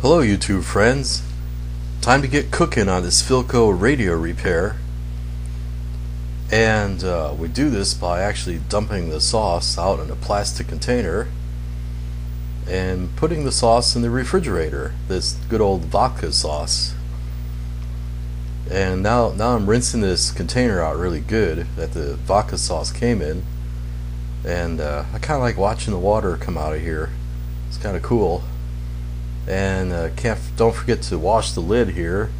Hello YouTube friends, time to get cooking on this Philco radio repair, and we do this by actually dumping the sauce out in a plastic container and putting the sauce in the refrigerator, this good old vodka sauce. And now I'm rinsing this container out really good that the vodka sauce came in, and I kind of like watching the water come out of here. It's kind of cool. And don't forget to wash the lid here.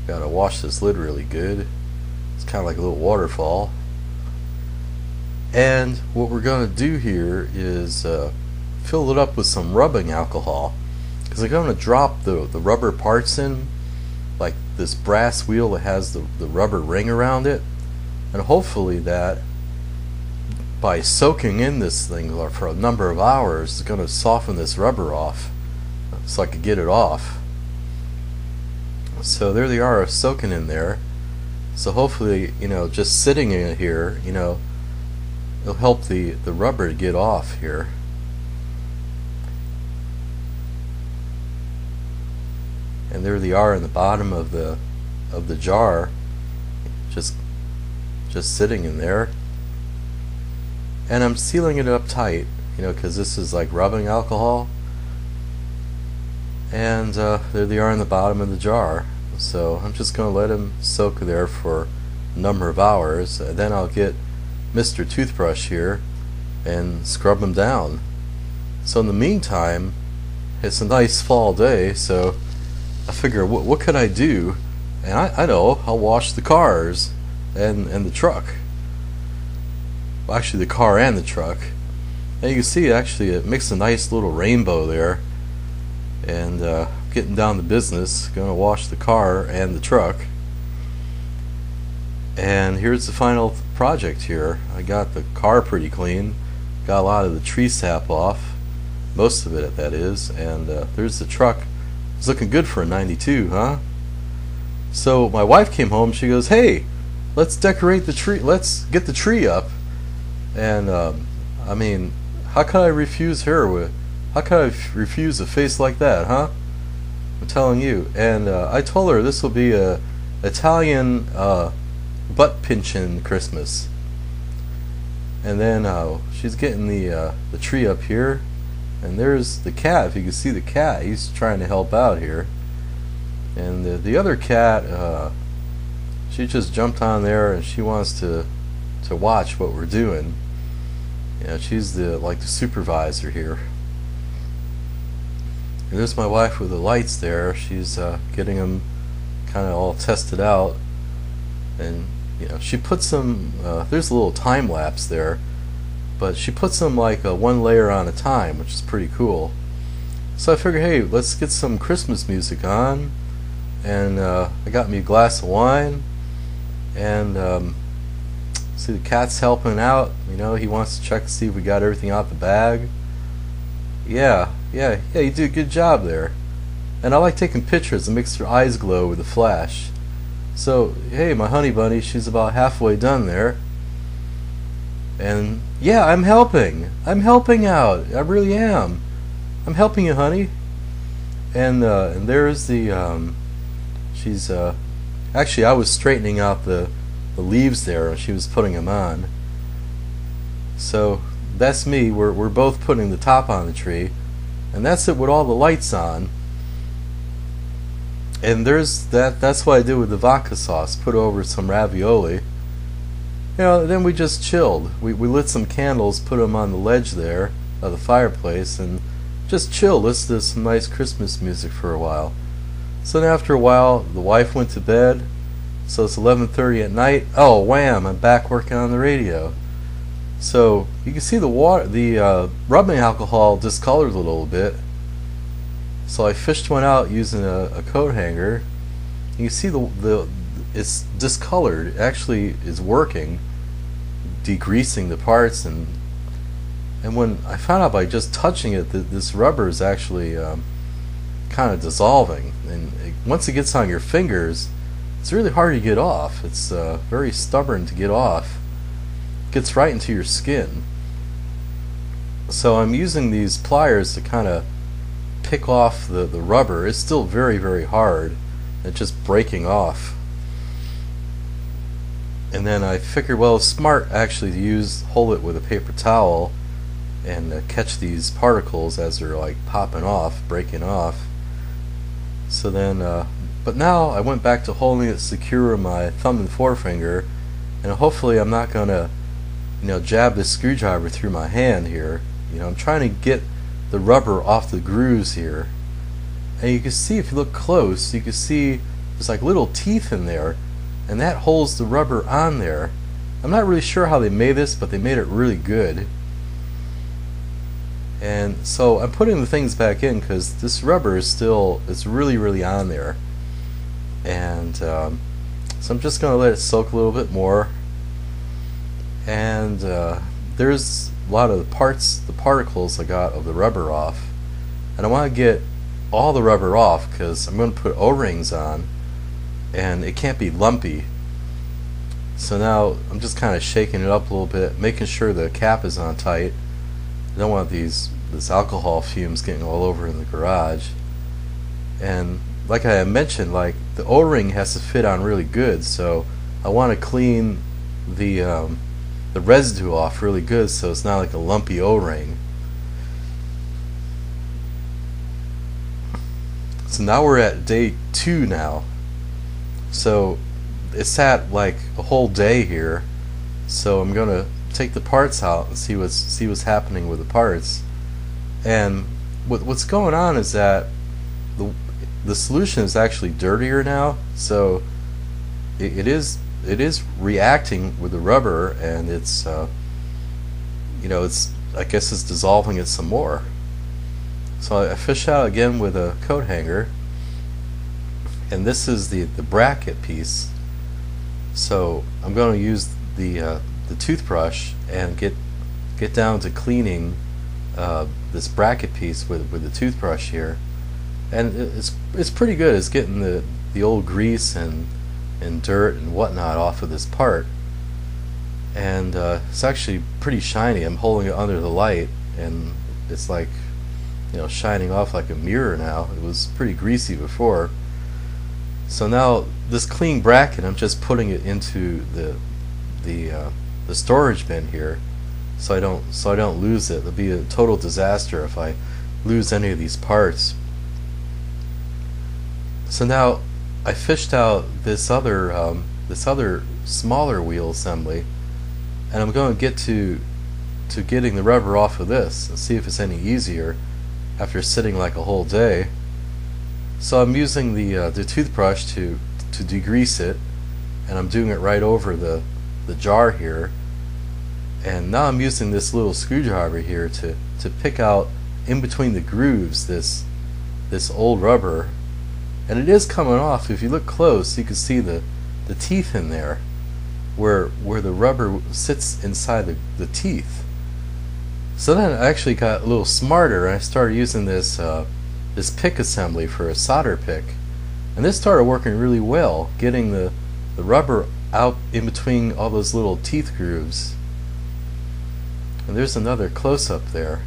Gotta wash this lid really good. It's kind of like a little waterfall. And what we're gonna do here is fill it up with some rubbing alcohol, because I'm gonna drop the rubber parts in, like this brass wheel that has the rubber ring around it, and hopefully that by soaking in this thing for a number of hours is gonna soften this rubber off, so I could get it off. So there they are, soaking in there. So hopefully, just sitting in here, it'll help the rubber to get off here. And there they are in the bottom of the jar, just sitting in there. And I'm sealing it up tight, because this is like rubbing alcohol. And there they are in the bottom of the jar. So I'm just going to let them soak there for a number of hours, and then I'll get Mr. Toothbrush here and scrub them down. So in the meantime, it's a nice fall day, so I figure what could I do? And I know, I'll wash the cars and the truck. Well, actually the car and the truck. And you can see actually it makes a nice little rainbow there. And getting down to business, gonna wash the car and the truck. And here's the final project here. I got the car pretty clean, got a lot of the tree sap off, most of it that is, and there's the truck. It's looking good for a 92, huh? So my wife came home, she goes, "Hey, let's decorate the tree, let's get the tree up." And I mean, how could I refuse her? How could I refuse a face like that, huh? I'm telling you. And I told her this will be a Italian butt pinching Christmas. And then she's getting the tree up here, and there's the cat. If you can see the cat, he's trying to help out here. And the other cat, she just jumped on there and she wants to watch what we're doing. She's like the supervisor here. And there's my wife with the lights there. She's getting them kind of all tested out, and she puts them. There's a little time lapse there, but she puts them like one layer on a time, which is pretty cool. So I figured, hey, let's get some Christmas music on, and I got me a glass of wine, and see the cat's helping out. He wants to check to see if we got everything out the bag. Yeah, you do a good job there. And I like taking pictures. It makes your eyes glow with the flash. So, hey, my honey bunny, she's about halfway done there. And yeah, I'm helping out. I really am. I'm helping you, honey. And there's the she's actually, I was straightening out the leaves there and she was putting them on. So that's me. We're both putting the top on the tree, and that's it with all the lights on. And there's that's what I did with the vodka sauce. Put over some ravioli. Then we just chilled. We lit some candles, put them on the ledge there of the fireplace, and just chilled. Listened to some nice Christmas music for a while. So then after a while, the wife went to bed. So it's 11:30 at night. Oh, wham! I'm back working on the radio. So you can see the rubbing alcohol discolored a little bit. So I fished one out using a coat hanger. You can see it's discolored. It actually is working, degreasing the parts, and when I found out by just touching it that this rubber is actually kind of dissolving, and once it gets on your fingers, it's really hard to get off. It's very stubborn to get off. Gets right into your skin. So I'm using these pliers to kind of pick off the rubber. It's still very, very hard. It's just breaking off. And then I figured, well, it's smart actually to hold it with a paper towel and catch these particles as they're like popping off, breaking off. So then, but now I went back to holding it secure in my thumb and forefinger, and hopefully I'm not gonna, jab this screwdriver through my hand here. I'm trying to get the rubber off the grooves here, and you can see, if you look close, you can see there's like little teeth in there, and that holds the rubber on there. I'm not really sure how they made this, but they made it really good. And so I'm putting the things back in because this rubber is still, it's really, really on there. And so I'm just going to let it soak a little bit more. And there's a lot of the particles I got of the rubber off. And I want to get all the rubber off because I'm going to put O-rings on, and it can't be lumpy. So now I'm just kind of shaking it up a little bit, making sure the cap is on tight. I don't want this alcohol fumes getting all over in the garage. And like I mentioned, like the O-ring has to fit on really good, so I want to clean the residue off really good so it's not like a lumpy O-ring. So now we're at day 2 now. So it sat like a whole day here. So I'm gonna take the parts out and see what's happening with the parts. And what's going on is that the solution is actually dirtier now. So it is reacting with the rubber, and it's it's, I guess it's dissolving it some more. So I fish out again with a coat hanger, and this is the bracket piece. So I'm going to use the toothbrush and get down to cleaning this bracket piece with the toothbrush here, and it's pretty good. It's getting the old grease and dirt and whatnot off of this part, and it's actually pretty shiny. I'm holding it under the light, and it's like shining off like a mirror now. It was pretty greasy before. So now this clean bracket, I'm just putting it into the storage bin here, so I don't lose it. It'll be a total disaster if I lose any of these parts. So now I fished out this other smaller wheel assembly, and I'm going to get to getting the rubber off of this and see if it's any easier after sitting like a whole day. So I'm using the toothbrush to degrease it, and I'm doing it right over the jar here. And now I'm using this little screwdriver here to pick out in between the grooves this old rubber, and it is coming off. If you look close, you can see the teeth in there, where the rubber sits inside the teeth. So then I actually got a little smarter, and I started using this pick assembly for a solder pick, and this started working really well, getting the rubber out in between all those little teeth grooves. And there's another close-up there,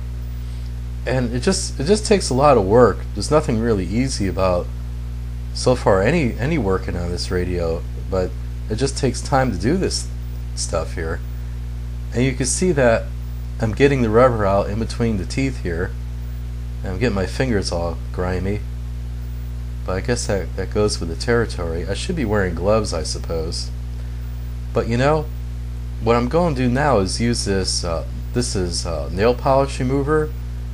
and it just takes a lot of work. There's nothing really easy about so far any working on this radio, but it just takes time to do this stuff here. And you can see that I'm getting the rubber out in between the teeth here, and I'm getting my fingers all grimy, but I guess that goes with the territory. I should be wearing gloves, I suppose. But what I'm going to do now is use this. This is nail polish remover,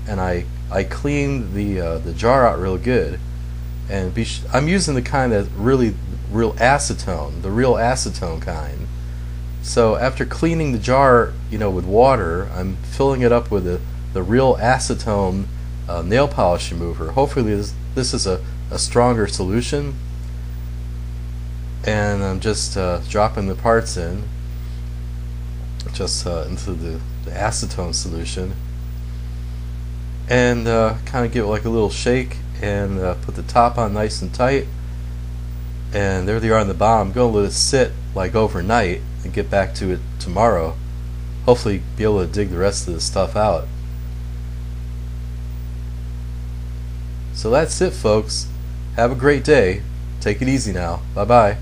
and I cleaned the jar out real good. And I'm using the kind that's real acetone, the real acetone kind. So after cleaning the jar, with water, I'm filling it up with the real acetone nail polish remover. Hopefully this is a stronger solution. And I'm just dropping the parts in, just into the acetone solution, and kind of give it like a little shake, and put the top on nice and tight. And there they are on the bottom. I'm going to let it sit like overnight and get back to it tomorrow. Hopefully be able to dig the rest of the stuff out. So that's it, folks. Have a great day. Take it easy now. Bye bye.